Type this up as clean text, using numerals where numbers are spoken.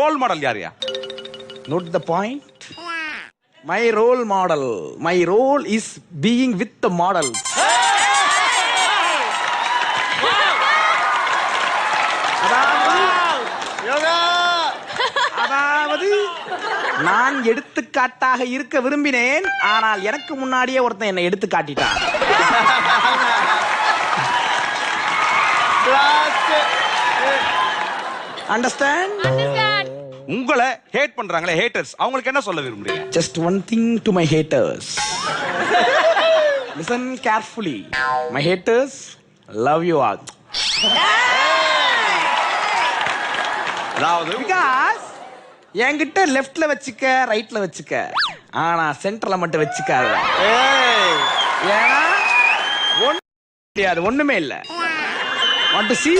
Role model யாரியா? Note the point. My role model. My role is being with the models. அதாவது நான் எடுத்துக்காட்டாக இருக்க விரும்பினேன், ஆனால் எனக்கு முன்னாடியே ஒருத்தன் என்னை எடுத்து காட்டிட்டான். அண்டர்ஸ்டாண்ட்? உங்களை ஹேட் பண்றாங்களே ஹேட்டர்ஸ், அவங்களுக்கு என்ன சொல்ல விரும்புறீங்க? Just one thing to my haters. Listen carefully. My haters, love you all. அதாவது Because என்கிட்ட லெஃப்ட்ல வச்சுக்க, ரைட்ல வச்சுக்க, ஆனா சென்டர்ல மட்டும் வச்சுக்காத. ஏன்னா ஒண்ணுமே இல்ல. Want to see?